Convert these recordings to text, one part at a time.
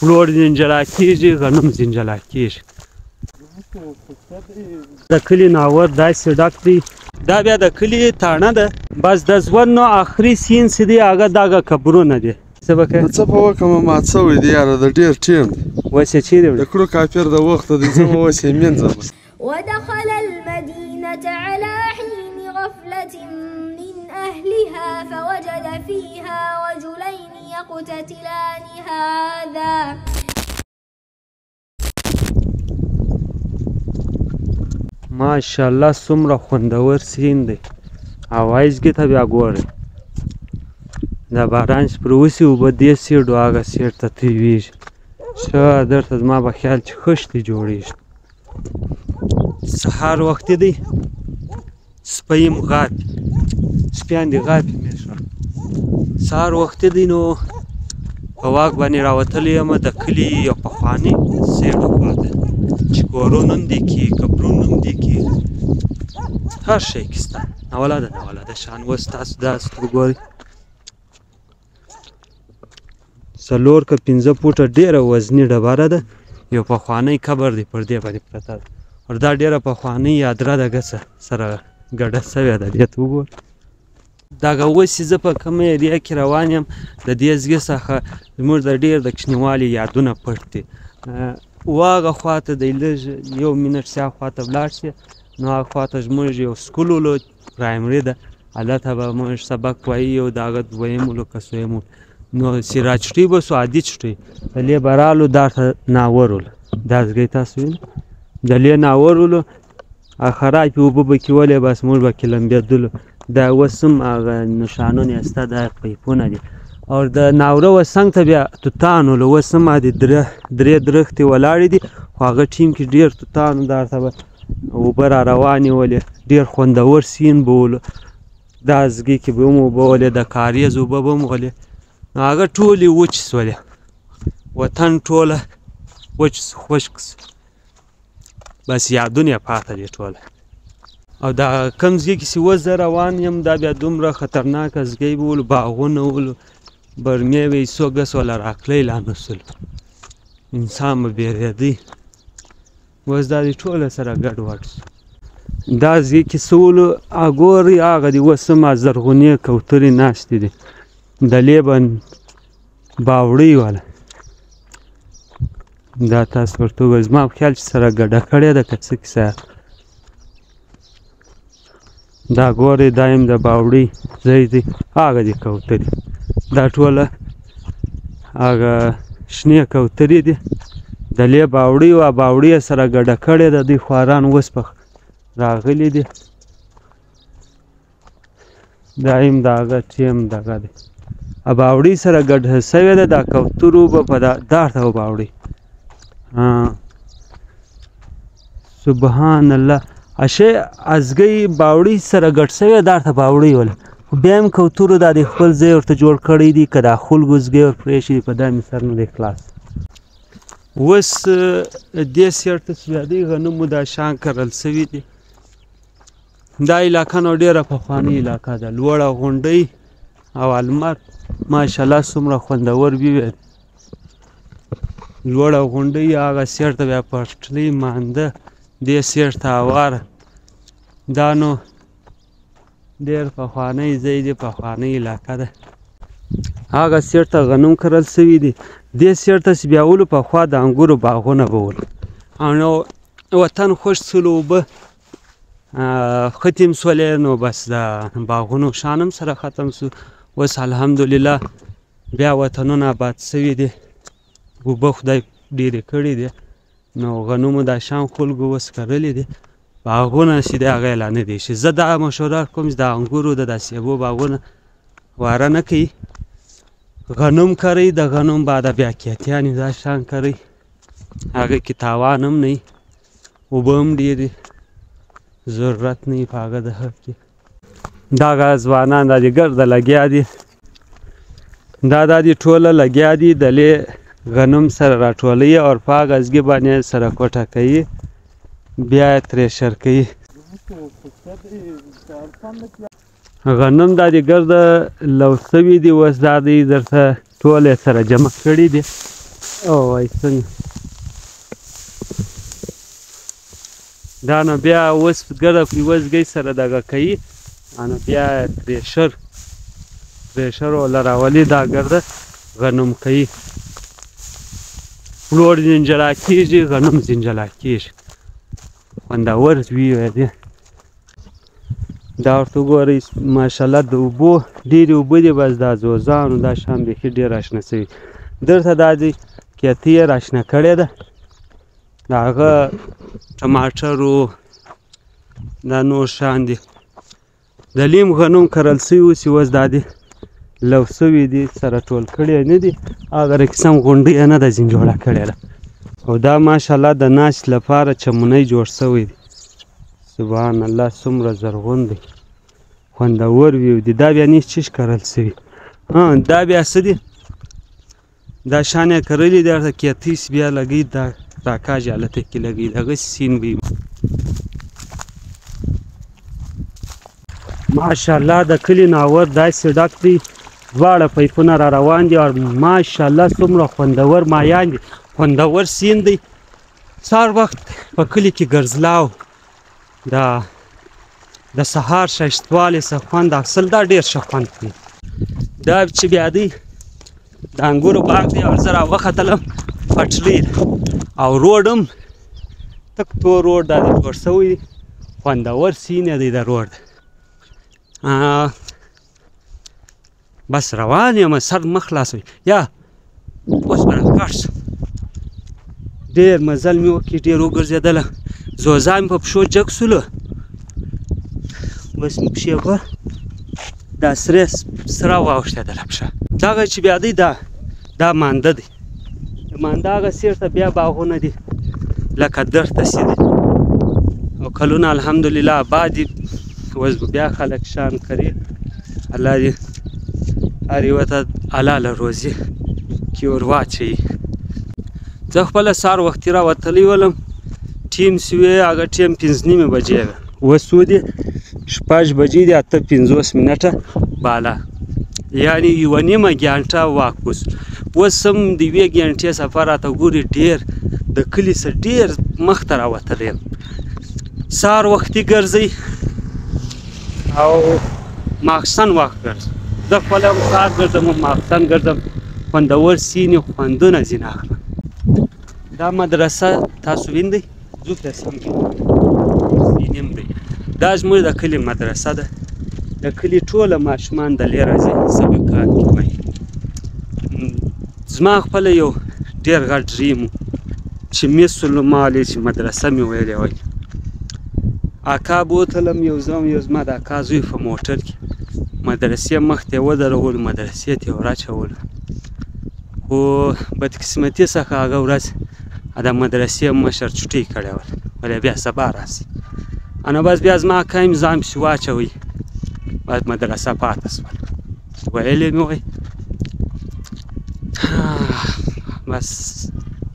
وړور زنجلا کېږي غنم زنجلا کېږي د کلي ناور داسې ډک دی دا بیا د کلي تاڼه ده بس د ژوند نو آخري سین چې دی هغه دغه قبرونه دي څه به کوې څه به وکړم مات شوی دی یاره د ډېر ټیم دی اوس یې چیرې د کړو کافر د وخته دی ځم اوس یې مینځم ودخل المدينة على حين غفلة من أهلها فوجد فيها رجلين يقتتلان هذا ماشاءالله څومره خوندور سین دی اوایزګي ته بیا ګورئ د باران چې پرې وسي اوبه دې سیډ و هغه سیډ ته تویېږي ښه درته زما به خیال چې خښتې جوړېږي سهار وختي دی سپی م غاپي سپیان دې غاپي مې ښه سهار وختي دی نو په واک باندې راوتلی یم د کلي یو پخواني سیډ خواته چې کورونه هم دې کېږي قبرونه هم دې کېږي هر شی کې سته ناولاده ناولاده شان اوس تاسو داسې وګورئ څلور که پنځه فوټه ډېره وزني ډبره ده یو پخوانی قبر دی پر دې باندې پرته ده او دا ډېره پخوانۍ یادره ده ګسه سره ګډه سوې ده دې ته وګوره دغه اوس چې زه په کومه ایریا کې روان یم د دې ځګې څخه زموږ د ډېر د کوچنیوالي یادونه پټ دي واغه خواته دی لږ یو منټ شاوخوا ته ولاړ شي نو هغه خواته زموږ یو سکول ولو پرایمري ده هلته به موږ سبق وایي او د هغه دویم ولو که څویم نو سراج چټۍ به سو عادي چټۍ دلې به رالو دا ناور ولو دا ځګی تاسو وینئ دلې ناور ولو خراب پې اوبه به کېولې بس موږ به کې لمبېدلو دا اوس هم هغه نښانونه یې شته دا پیپونه دي او د ناوره و څنګ ته بیا توتان ولو اوس هم درې درختې ولاړې دي خو هغه ټیم کې ډېر توتان و دا ورته به اوبه را روانې ولې ډېر خوندور سین به ولو دا ځګي کې به هم اوبه ولې د کاریز اوبه به هم ولې نو هغه ټولې وچې سولې وطن ټوله وچ خشک بس یادونه یې پاته دي ټوله او دا کوم ځای کې چې اوس زه روان یم دا بیا دومره خطرناکه ځای به ولو باغونه ولو برمې به یې څوک ګس وله راکلی لا نسلو انسان به بېرېدی اوس دا دې ټوله سره ګډوډ شو دا ځای کې څه ولو ګورئ هغه دي اوس هم زرغونې کوترې ناستې دي د لیبن باوړۍ والا دا تاسو ورته وګورئ زما په خیال چې سره ګډه کړې ده که څه کیسه دا ګورئ دا یم د باوړۍ ځای دی هغه دي کوترې دا ټوله هغه شنې کوترې دي د لې باوړۍ وه باوړۍ یې سره ګډه کړې ده دوی خواران اوس په راغلي دي دا یم د هغه ټیم دغه دی باوړۍ سره ګډه سوې ده دا کوترو به په دا ورته و باوړۍ سبحان الله اشی ازګۍ باوړۍ سره ګډ سوې دا ورته باوړۍ وله خو بیا هم کوترو دا د خپل ځای ورته جوړ کړی دي که دا خلکو ځګۍ ور پرېښي په دامې سر نه دی خلاص اوس دې سیټ ته چې بیا دی غنمو دا شان کرل سوي دي دا علاقه نو ډېره پخوانۍ علاقه ده لوړه غونډۍ او المار ماشاءالله څومره خوندور وي لوړه غونډۍ هغه سیټ ته بیا پټلۍ مانده دې سیټ ته هواره دا نو ډېر پخوانی ځای دی پخوانۍ علاقه ده هغه سیټ ته غنم کرل سوي دي دې سیټ ته چې بیا ولو پخوا د انګورو باغونه به ولو او نو وطن خوش سولو اوبه ختم سولې نو بس د باغونو شان هم سره ختم سو اوس الحمدلله بیا وطنونه آباد سوي دي اوبه خدای ډېرې کړي دي نو غنمو دا شان خلکو اوس کرلي دي باغونه چې دی هغه یې لا نه دی شي زه دا مشوره کوم چې د انګورو د سیبو باغونه واره نه کوي غنم کرئ د غنم بعد بیا کیتیانې دا شان کرئ هغه کې تاوان هم نه وي اوبه هم ډېرې ضرورت نه وي په هغه د هر کې دغه ځوانان دا دې ګرده لګیا دي دا دې ټوله لګیا دي دلې غنم سره راټولوي او په هغه ځګې باندې سره کوټه کوي بیا یې ترېشر کوي غنم دا دې ګرده لو سوي دي اوس دا دی درته ټول یې سره جمع کړي دي او وای څنګه دا نو بیا اوس ګډه په وزګۍ سره دغه کوي نو بیا پریشر ولا راولي دا ګرده غنم کوي پلور زنجلا کېږي غنم زنجلا کېږي خوندور وي دی دا ورته وګورئ ماشاءالله د اوبو ډېرې اوبه دي بس دا زوزانو دا شان بیخي ډېر اشنا شوي درته دا دی کیتې یې راشنه کړې ده د هغه ټماټرو دا نور شان دي د لیم غنم کرل سوي اوس اوس دا دي لو سوي دي سره ټول کړي نه دي هغه رقسم غونډۍ یې نه ده ځین جوړه کړې ده او دا ماشاءالله د ناست لپاره چمنۍ جوړ سوی دی سبحان الله څومره زرغون دی خوندور وي دي دا بیا نیس چیش کرل سوي دا بیا څه دي دا شان یې کرلي دی ورته کیتیس بیا لګوي دا راکاږي هلته کې لګوي دغسې سین وي ماشاءالله د کلي ناور داسې ډک دی دواړه پیپونه را روان دي او ماشاءالله څومره خوندور مایان دي خوندور سین دی سهار وخت په کلي کې ګرځلاو د سهار ښایستوالي څه خوند اخیستل دا ډېر ښه خوند کوي دا چې بیا دی د انګورو باغ دی او زه راوختلم پټلۍ ده او روډ هم تک تور روډ دا دی جوړ سوی دی خوندور سین یې دی د روډ بس روان یم سر مه خلاصوئ یا اوس به راکاږ شم ډېر مزل مې وکړي ډېر وګرځېدله زوزا مې په پښو جګ سولو اوس مې پښې ګوره دا سره واوښتېدله پښه دغه چې بیا دی دا مانده دی د مانده هغه سیر ته بیا باغونه دي لکه درته سي دي او کلونه الحمدلله آباد دي اوس به بیا خلک شان کوي الله دې هر یوه ته حلاله روزي کې ور واچوي زه خپله سهار وختي راوتلی ولم ټیم سوې هغه ټیم 5:30 بجې وه اوس څو دي 6 بجې دي 8:50 منټه بالا یعنې یوه نیمه ګنټه واک اوس هم د یوې ګنټې سفر راته ګوري ډېر د کلي څخه ډېر مخته راوتلی یم سهار وختي ګرځئ او ماخستن وخت ګرځم زه خپله هم سهار ګرځم او ماخستن ګرځم خوندور سینې خوندونه ځینې اخلم دا مدرسه تاسو وینئ ځو پرې سم سینې هم دی دا زموږ د کلي مدرسه ده د کلي ټوله ماشومان د لې راځي سبقان کې وایي زما خپله یو ډېر غټ ډریم و چې مس سلیمالې چې مدرسه مې ویلې وای اکا بوتلم یو زما د اکا زوی په موټر کې مدرسې مخ ته یې ودرولو مدرسې ته یې وراچولو خو بدقسمتي څخه هغه ورځ د مدرسې مشر چوټۍ کړې وه ولی بیا سبا راسي نو بس بیا زما اکا یې ځان پسې واچوئ بس مدرسه پاته شول ویلې مې وای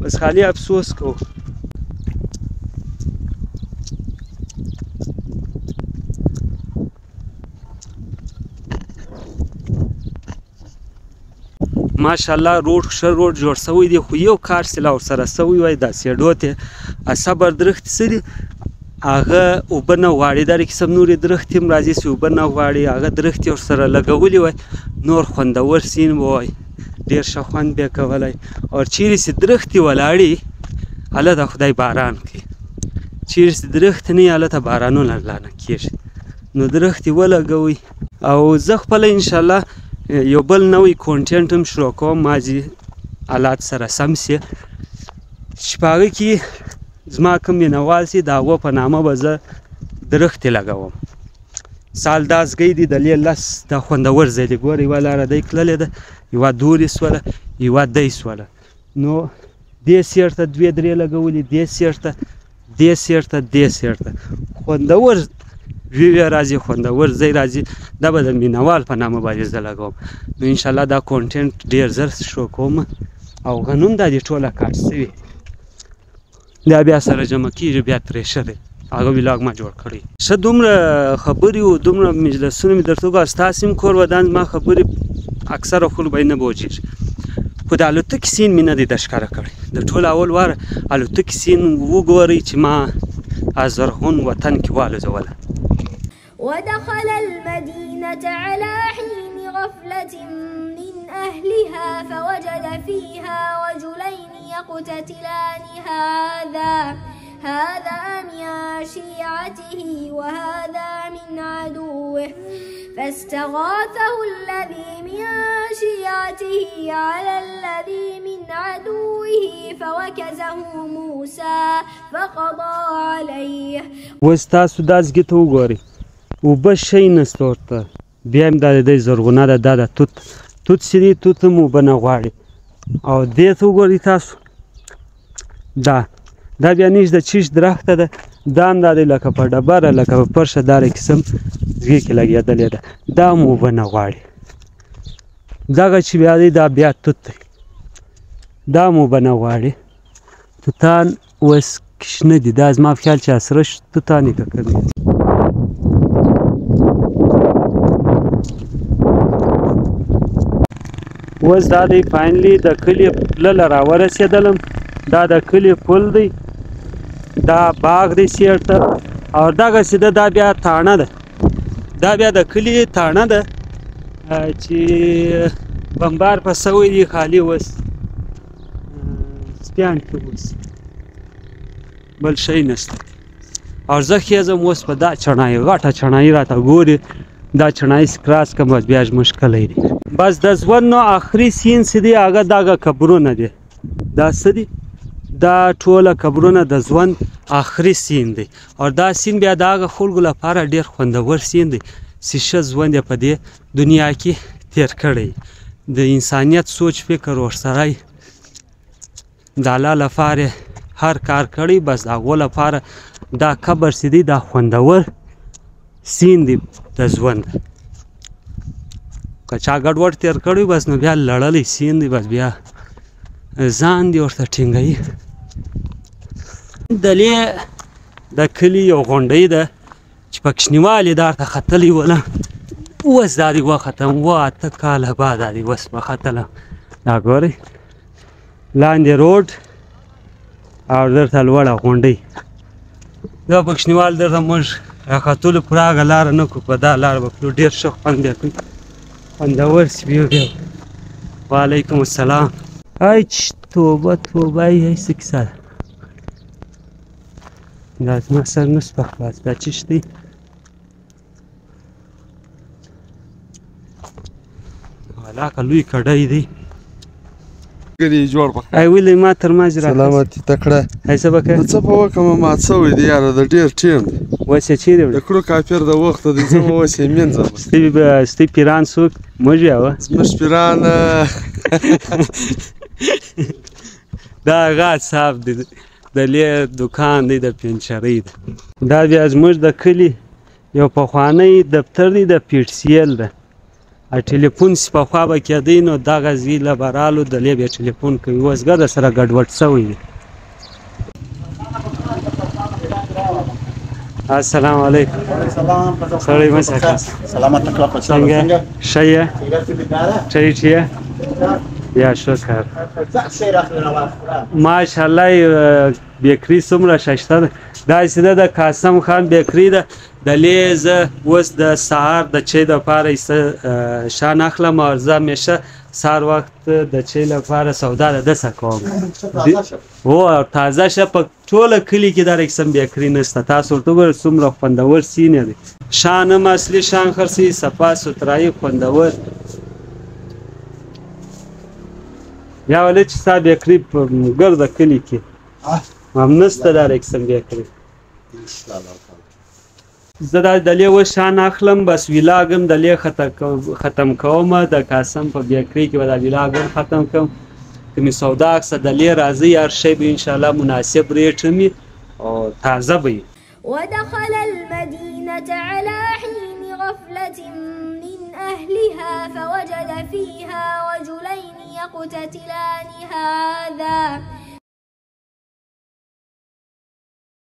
بس خالی افسوس کوو ماشاءالله روډ ښه روډ جوړ سوی دی خو یو کار چې لا ورسره سوی وای دا سیډو ته صبر درخت څه دي هغه اوبه نه غواړي دا قسم نورې درختې هم راځي چې اوبه نه غواړي هغه درخت یې ورسره لګولي وای نور خوندور سین به وای ډېر ښه خوند به یې کولی او چیرې چې درختې ولاړې هلته خدای باران کوي چیرې چې درخت نه وي هلته بارانونه لا نه کېږي نو درختې ولګوئ او زه خپله انشاءالله یو بل نوی کونټینټ هم شروع کوم ماضي حالات سره سم سي چې په هغه کې زما کوم مینهوال سي د هغو په نامه به زه درختې لګوم سال دازګۍ دي د لې لس دا خوندور ځای دی ګوره یوه لاره دی تللې ده یوه دورې سوله یوه دی سوله نو دې سیټ ته دوې درې لګولي دې سیټ ته دې سیټ ته دې سیټ ته خوندور ویوی راځي خوندور ځای راځي دا به د مینهوال په نامه باندې زه لګوم نو انشاءالله دا کونټینټ ډېر زر شروع کوم او غنم دا دې ټوله کاټ سوي دا بیا سره جمع کېږي بیا پریشر دی هغه ولاګ ما جوړ کړی ښه دومره خبرې و دومره مجلسونه مې درته وکړل ستاسې هم کور ودان زما خبرې اکثره خلکو باندې نه بوجېږي خو خو د الوتکې سین مې نه دی در ښکاره کړی د ټول اول وار الوتکې سین وګورئ چې ما زرغون وطن کې والوځوله. ودخل المدينة على حين غفلة من أهلها فوجد فيها رجلين يقتتلان هذا من شيعته وهذا من عدوه فاستغاثه الذي من شيعته على الذي من عدوه فوكزه موسى فقضى عليه. اوس تاسو دا ځګې ته وګورئ اوبه شی نسته ورته بیا هم دا د دی زرغونه ده دا د توت چې دی توت هم اوبه نه غواړي او دې ته وګورئ تاسو دا بیا نیش د چیش درخته ده دا هم دا دی لکه په ډبره لکه په پرشه دا قسم ځګې کې لګېدلې ده دا هم اوبه نه غواړي. دغه چې بیا دی دا بیا توت دی دا هم اوبه نه غواړي. توتان اوس شنه دي دا زما په خیال چې سره توتان یې که کوي. اوس دا دی فاینلی د کلي پله له راورسېدلم دا د کلي پل دی دا باغ دی سیټ ته او دغسې ده دا بیا تاڼه ده دا بیا د کلي تاڼه ده چې بمبار په سوی دی خالي اوس سپیان کې اوس بل شی نشته او زه خېږم اوس په دا چڼایي غټه چڼایي راته ګوري دا چڼایي کراس کړم بس بیا مشکلی دی. بس د ژوند نو آخري سین چې دی هغه دغه قبرونه دی دا څه دي دا ټوله قبرونه د ژوند آخري سین دی او دا سین بیا د هغه خلکو لپاره ډېر خوندور سین دی چې ښه ژوند یې په دې دنیا کې تیر کړی د انسانیت سوچ فکر ورسره د الله لپاره هر کار کړی بس د هغو لپاره دا قبر چې دی دا خوندور سین دی د ژوند که چا ګډوډ تیر کړی بس نو بیا لړلی سین دی بس بیا ځان دی ورته ټینګوي. دلې د کلي یو غونډۍ ده چې په کوچنیوالي دا ورته ختلی وله اوس دا دی وختم 8 کاله بعد دا دی اوس وختلم دا ګورئ لاندې روډ او درته لوړه غونډۍ دا په کوچنیوال درته موږ راختلو پر هغه لاره نه کړو په دا لاره به کړو ډېر ښه خوند بیا کوي خوندور سپي بیا. وعلیکم السلام. ای توبه توبه ای څه کیسه ده دا زما سر نه سو په خلاص دا څه شی دی هلاکه لوی کډی دی ګرې جوړ په ای ولې ما تر ما زیرا سلامتی تکړه ای څه وکړه څه په وکم مات شوی دی یاره د ډېر ټیم دی اوس یې چیرې د وړې کړو کافر د وخت دی زما اوس یې مینځم ستی پیران څوک موږ یو زموږ پیران دا غاد صاحب دی د لې دکان دی د پنچرۍ دی دا بیا زموږ د کلي یو پخوانی دفتر دی د PTCL ده ټلیفون چې پخوا به کېدی نو دغه ځای له به رالو د لې بیا ټلیفون کوي اوس ګرده سره ګډوډ شوی دی. السلام علیکم. سړی مه سکه سلامت کړه په څنګه ښه یې ټیټ یې یا شکر ماشاءالله بیکري څومره ښایسته ده داسې ده د قاسم خان بیکري ده د لې زه اوس د سهار د چای دپاره شان اخلم او زه همیشه سهار وخت د چای لپاره سودا د دسه کوم هو تازه شه په ټوله کلي کې دا قسم بیکري نشته تاسو ورته وګورئ څومره خوندور سین دی شان هم اصلي شان خرڅوي صفا سوترایي خوندور یا ولې چې ستا بیکري په ګرده کلي کې هم نشته دا قسم بیکري زه دا د لې اوس شان اخلم بس ویلاګ هم د لې ختم کوم د قاسم په بیکري کې به دا ویلاګ هم ختم کوم که مې سودا اخیسته د لې راځئ هر شی به انشاءالله مناسب ریټ وي او تازه به وي. ودخل المدينة على حين غفلة من أهلها فوجد فيها رجلين يقتتلان